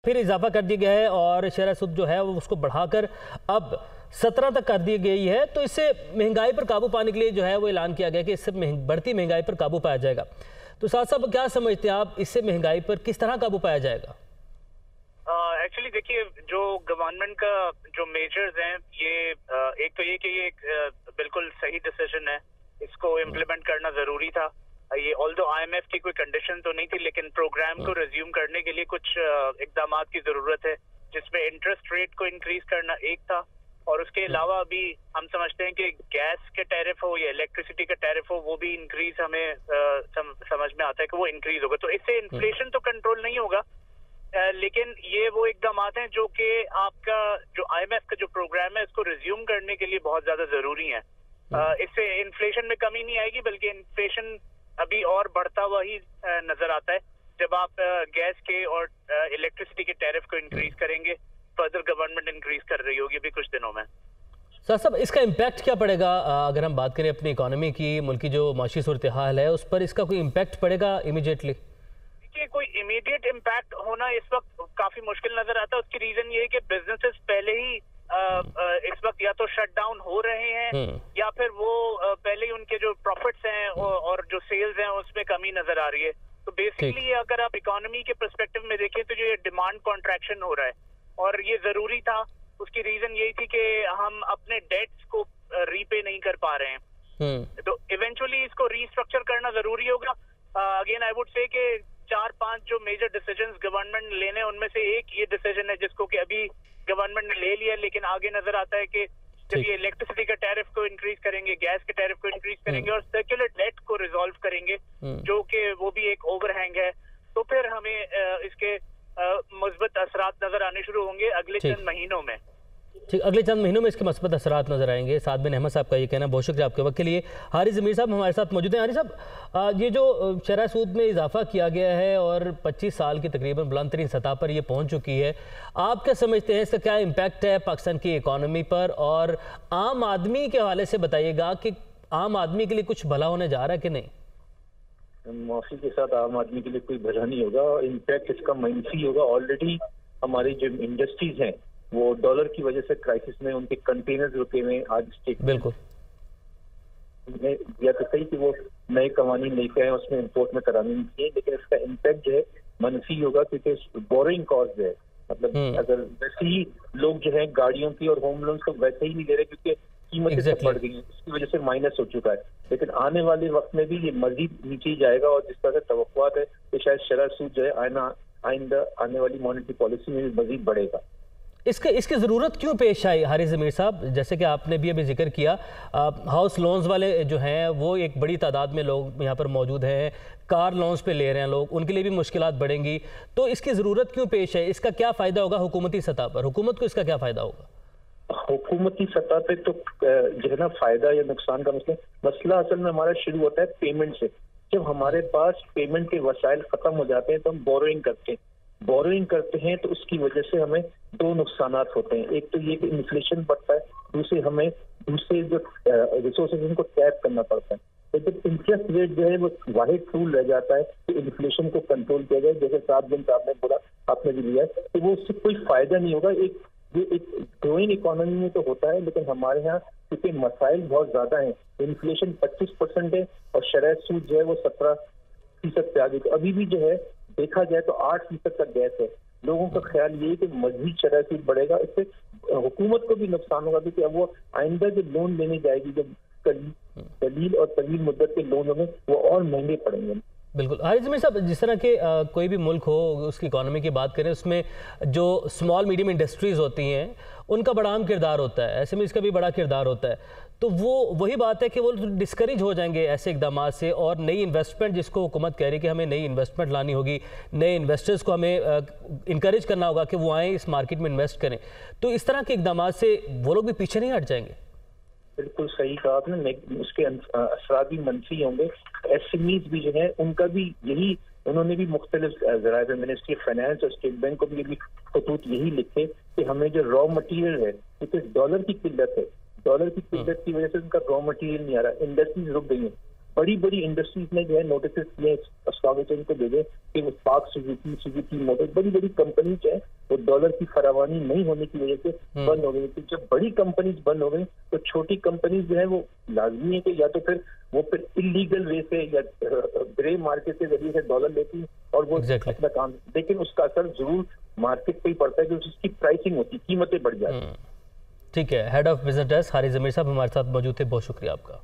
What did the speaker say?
फिर इजाफा कर दिया गया है और शरह सूद जो है वो उसको बढ़ाकर अब 17 तक कर दी गई है। तो इससे महंगाई पर काबू पाने के लिए जो है वो ऐलान किया गया कि इससे बढ़ती महंगाई पर काबू पाया जाएगा। तो साथ साहब क्या समझते हैं आप, इससे महंगाई पर किस तरह काबू पाया जाएगा? एक्चुअली देखिए, जो गवर्नमेंट का जो मेजर्स हैं ये एक तो ये कि ये बिल्कुल सही डिसीजन है, इसको इम्प्लीमेंट करना जरूरी था। ये ऑल्दो आईएमएफ की कोई कंडीशन तो नहीं थी, लेकिन प्रोग्राम को रिज्यूम करने के लिए कुछ इकदाम की जरूरत है, जिसमें इंटरेस्ट रेट को इंक्रीज करना एक था, और उसके अलावा अभी हम समझते हैं कि गैस के टैरिफ हो या इलेक्ट्रिसिटी का टैरिफ हो, वो भी इंक्रीज हमें समझ में आता है कि वो इंक्रीज होगा। तो इससे इन्फ्लेशन तो कंट्रोल नहीं होगा, लेकिन ये वो इकदाम हैं जो कि आपका जो आईएमएफ का जो प्रोग्राम है इसको रिज्यूम करने के लिए बहुत ज्यादा जरूरी है। इससे इन्फ्लेशन में कमी नहीं आएगी, बल्कि इन्फ्लेशन अभी और बढ़ता हुआ ही नजर आता है जब आप गैस के और इलेक्ट्रिसिटी के टैरिफ को इंक्रीज करेंगे। फर्दर गवर्नमेंट इंक्रीज कर रही होगी अभी कुछ दिनों में। सर साहब, इसका इम्पैक्ट क्या पड़ेगा? अगर हम बात करें अपनी इकोनॉमी की, मुल्क की जो माशी सूरत हाल है उस पर इसका कोई इम्पैक्ट पड़ेगा इमीडिएटली? देखिए, कोई इमीडिएट इम्पैक्ट होना इस वक्त काफी मुश्किल नजर आता है। उसकी रीजन ये है कि बिजनेसेस पहले ही इस वक्त या तो शट डाउन हो रहे हैं या फिर वो पहले ही उनके जो प्रॉफिट्स हैं और जो सेल्स हैं उसमें कमी नजर आ रही है। तो बेसिकली अगर आप इकोनॉमी के पर्सपेक्टिव में देखें तो ये डिमांड कॉन्ट्रैक्शन हो रहा है, और ये जरूरी था। उसकी रीजन यही थी कि हम अपने डेट्स को रीपे नहीं कर पा रहे हैं, तो इवेंचुअली इसको रीस्ट्रक्चर करना जरूरी होगा। अगेन आई वुड से कि 4-5 जो मेजर डिसीजंस गवर्नमेंट लेने उनमें से एक ये डिसीजन है जिसको कि अभी गवर्नमेंट ने ले लिया, लेकिन आगे नजर आता है कि जब ये इलेक्ट्रिसिटी का टैरिफ को इंक्रीज करेंगे, गैस के टैरिफ को इंक्रीज करेंगे और सर्कुलर डेट को रिजॉल्व करेंगे, जो कि वो भी एक ओवरहैंग है, तो फिर हमें इसके मुस्बत असरात नजर आने शुरू होंगे अगले चंद महीनों में। ठीक, अगले चंद महीनों में इसके मस्बत असरात नजर आएंगे। साद बिन अहमद साहब का ये कहना। बहुत शुक्रिया आपके वक्त के लिए। हारिस ज़मीर साहब हमारे साथ मौजूद हैं। हारिस साहब, ये जो शरह सूद में इजाफा किया गया है और 25 साल की तकरीबन बुलंद तरीन सतह पर ये पहुंच चुकी है, आप क्या समझते हैं इसका क्या इम्पैक्ट है पाकिस्तान की इकॉनमी पर? और आम आदमी के हवाले से बताइएगा कि आम आदमी के लिए कुछ भला होने जा रहा है कि नहीं? माफी के साथ आम आदमी के लिए कोई भला नहीं होगा, इम्पैक्ट इसका मंफी होगा। ऑलरेडी हमारी जो इंडस्ट्रीज हैं वो डॉलर की वजह से क्राइसिस में उनके कंटेनर्स रुके हुए आज स्टेट बिल्कुल या तो सही कि वो नए कवानीन लेके आए उसमें इंपोर्ट में करानी नहीं चाहिए, लेकिन इसका इम्पैक्ट जो है मंफी होगा, क्योंकि बोरिंग कॉस्ट है। मतलब अगर वैसे ही लोग जो है गाड़ियों की और होम लोन्स को वैसे ही नहीं ले रहे क्योंकि कीमतें बढ़ गई, इसकी वजह से माइनस हो चुका है। लेकिन आने वाले वक्त में भी ये मजीद नीचे जाएगा, और जिस तरह से तवक्कुआत है कि शायद शरह सूद जो है आइंदा आने वाली मॉनेटरी पॉलिसी में भी मजीद बढ़ेगा। इसकी ज़रूरत क्यों पेश आई हारिस ज़मीर साहब? जैसे कि आपने भी अभी जिक्र किया, हाउस लोन्स वाले जो हैं वो एक बड़ी तादाद में लोग यहाँ पर मौजूद हैं, कार लोन्स पे ले रहे हैं लोग, उनके लिए भी मुश्किलात बढ़ेंगी। तो इसकी ज़रूरत क्यों पेश है? इसका क्या फ़ायदा होगा हुकूमती सतह पर? हुकूमत को इसका क्या फ़ायदा होगा? हुकूमती सतह पे तो जो है ना फायदा या नुकसान का मसला असल में हमारा शुरू होता है पेमेंट से। जब हमारे पास पेमेंट के वसाइल खत्म हो जाते हैं तो हम बोरोइंग करते हैं तो उसकी वजह से हमें दो नुकसानात होते हैं। एक तो ये कि इन्फ्लेशन बढ़ता है, हमें दूसरे जो रिसोर्सेज उनको टैप करना पड़ता है। तो जब इंटरेस्ट रेट जो है वो वाहिद टूल रह जाता है तो इन्फ्लेशन को कंट्रोल किया जाए, जैसे साहब ने बोला, आपने भी लिया, तो वो उससे कोई फायदा नहीं होगा। एक ग्रोइंग इकोनॉमी में तो होता है, लेकिन हमारे यहाँ क्योंकि मसाइल बहुत ज्यादा हैं, इन्फ्लेशन 25% है और शरह सूद जो है वो 17% पे आ गई। तो अभी भी जो है देखा जाए तो 8% का गैप है। लोगों का ख्याल ये है कि मजीद शरह सूद बढ़ेगा, इससे हुकूमत को भी नुकसान होगा, क्योंकि अब वो आइंदा जो लोन लेने जाएगी, जब कलील और तवील मुद्दत के लोन होंगे वो और महंगे पड़ेंगे। बिल्कुल। हारिस ज़मीर साहब, जिस तरह के कोई भी मुल्क हो उसकी इकोनॉमी की बात करें, उसमें जो स्मॉल मीडियम इंडस्ट्रीज़ होती हैं उनका बड़ा अहम किरदार होता है, एसएमईज़ का भी बड़ा किरदार होता है। तो वो वही बात है कि वो डिस्करेज हो जाएंगे ऐसे इकदाम से, और नई इन्वेस्टमेंट जिसको हुकूमत कह रही है कि हमें नई इन्वेस्टमेंट लानी होगी, नए इन्वेस्टर्स को हमें इंकरेज करना होगा कि वो आएँ इस मार्केट में इन्वेस्ट करें। तो इस तरह के इकदाम से वो लोग भी पीछे नहीं हट जाएंगे? बिल्कुल सही कहा आपने, उसके असरात भी मंफी होंगे। एसएमईज भी जो है उनका भी यही, उन्होंने भी मुख्तलिफ ज़राए मिनिस्ट्री ऑफ फाइनेंस और स्टेट बैंक को भी खतूत यही लिखे कि हमें जो रॉ मटेरियल है, क्योंकि डॉलर की किल्लत है, डॉलर की किल्लत की वजह से उनका रॉ मटेरियल नहीं आ रहा, इंडस्ट्रीज रुक गई हैं। बड़ी बड़ी इंडस्ट्रीज ने जो है नोटिस किए स्टॉक एक्सचेंज को भेजे कि वो स्पार्क, सुजुकी मोटर्स, बड़ी बड़ी कंपनीज है वो डॉलर की फरावानी नहीं होने की वजह से बंद हो गई थी। जब बड़ी कंपनीज बंद हो गई तो छोटी कंपनीज जो है वो लाजमी है कि या तो फिर वो फिर इलीगल वे से या ग्रे मार्केट के जरिए से डॉलर लेती और वो अपना काम, लेकिन उसका असर जरूर मार्केट पे ही पड़ता है, जो उसकी प्राइसिंग होती, कीमतें बढ़ जाती हैं। ठीक है, head of business desk Haris Zameer साहब हमारे साथ मौजूद थे, बहुत शुक्रिया आपका।